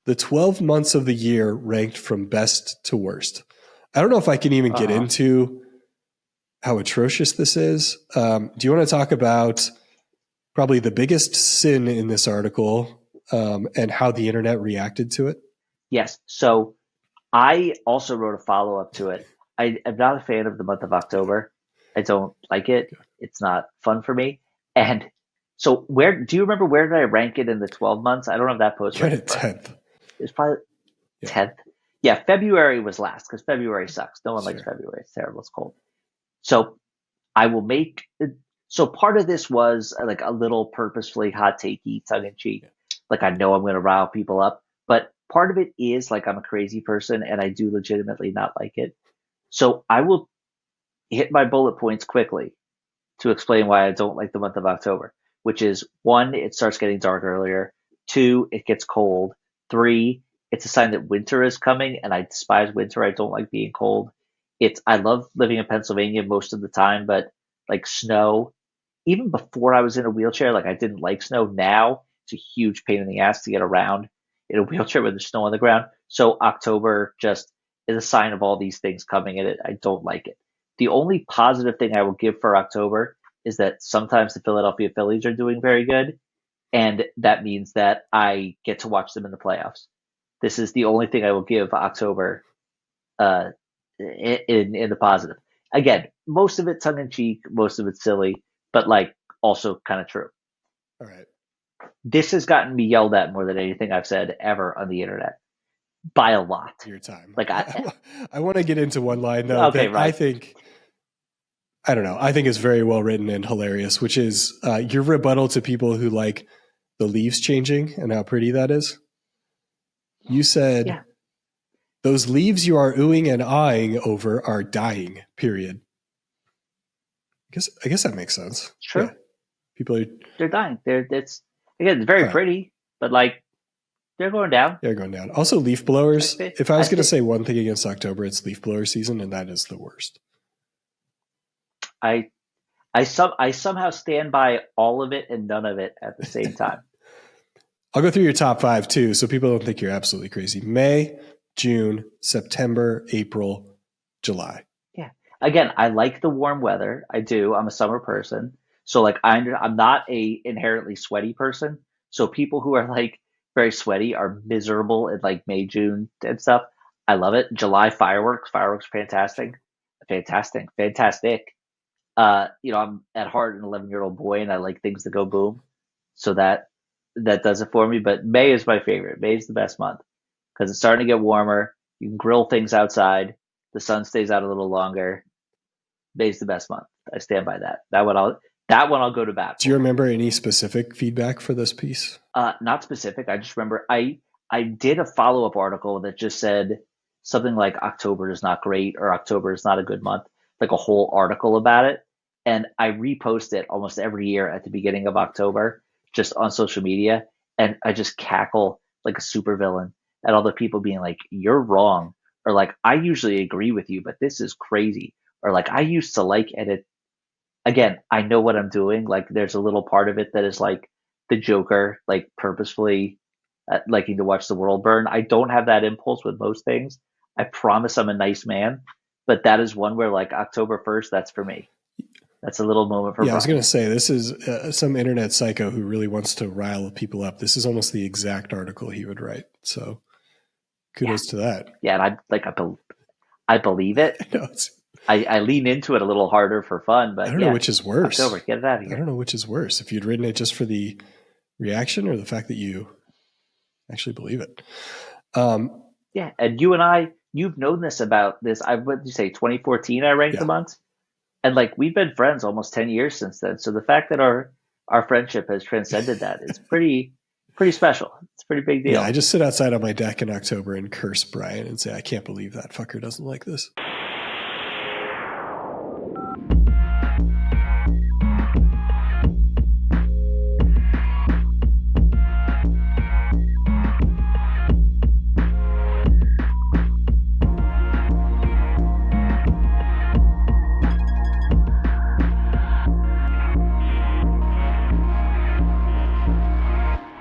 the 12 months of the year ranked from best to worst. I don't know if I can even get into how atrocious this is. Do you want to talk about probably the biggest sin in this article and how the internet reacted to it? Yes. So I also wrote a follow-up to it. I am not a fan of the month of October. I don't like it. It's not fun for me. And so where do you remember where did I rank it in the 12 months? I don't have that post You're right at in front of me. 10th. It's probably Yeah. 10th. Yeah, February was last because February sucks. No one likes Sure. February. It's terrible. It's cold. So I will make so part of this was like a little purposefully hot takey, tongue in cheek. Like I know I'm going to rile people up, but part of it is like I'm a crazy person and I do legitimately not like it. So I will hit my bullet points quickly to explain why I don't like the month of October, which is one, it starts getting dark earlier. Two, it gets cold. Three, it's a sign that winter is coming, and I despise winter. I don't like being cold. I love living in Pennsylvania most of the time, but like snow, even before I was in a wheelchair, like I didn't like snow. Now it's a huge pain in the ass to get around in a wheelchair with the snow on the ground. So October just is a sign of all these things coming in it. I don't like it. The only positive thing I will give for October is that sometimes the Philadelphia Phillies are doing very good, and that means that I get to watch them in the playoffs. This is the only thing I will give October uh, in the positive. Again, most of it tongue in cheek, most of it silly, but like also kind of true. All right. This has gotten me yelled at more than anything I've said ever on the internet by a lot. Your time. Like I want to get into one line though okay, that right. I don't know. I think is very well written and hilarious, which is your rebuttal to people who like the leaves changing and how pretty that is. You said, those leaves you are oohing and ahhing over are dying, period. I guess that makes sense. It's true. Yeah. They're dying. It's very pretty, but like they're going down. They're going down. Also, leaf blowers. If I was going to say one thing against October, it's leaf blower season, and that is the worst. I somehow stand by all of it and none of it at the same time. I'll go through your top 5 too, so people don't think you're absolutely crazy. May, June, September, April, July. Yeah. Again, I like the warm weather. I do. I'm a summer person. So like I'm not a inherently sweaty person. So people who are like very sweaty are miserable in like May, June and stuff. I love it. July fireworks. Fireworks fantastic. Fantastic. I'm at heart an 11-year-old boy and I like things that go boom. So that does it for me. But May is my favorite. May is the best month because it's starting to get warmer. You can grill things outside. The sun stays out a little longer. May's the best month. I stand by that. That one I'll go to bat. Do you remember any specific feedback for this piece? Not specific. I just remember I did a follow-up article that just said something like October is not great or October is not a good month, like a whole article about it. And I repost it almost every year at the beginning of October, just on social media. And I just cackle like a supervillain at all the people being like, you're wrong. Or like, I usually agree with you, but this is crazy. Or like, I used to like edit. Again, I know what I'm doing. Like, there's a little part of it that is like the Joker, like purposefully liking to watch the world burn. I don't have that impulse with most things. I promise I'm a nice man. But that is one where like October 1st, that's for me. That's a little moment for Brian. I was going to say, this is some internet psycho who really wants to rile people up. This is almost the exact article he would write. So kudos to that. Yeah, and I believe it. I lean into it a little harder for fun, but I don't know which is worse. October, get it out of here. I don't know which is worse. If you'd written it just for the reaction or the fact that you actually believe it. Yeah, and you and I, you've known this about this. What did you say, 2014 I ranked the months? And like we've been friends almost 10 years since then. So the fact that our friendship has transcended that is pretty special. It's a pretty big deal. Yeah, I just sit outside on my deck in October and curse Brian and say, I can't believe that fucker doesn't like this.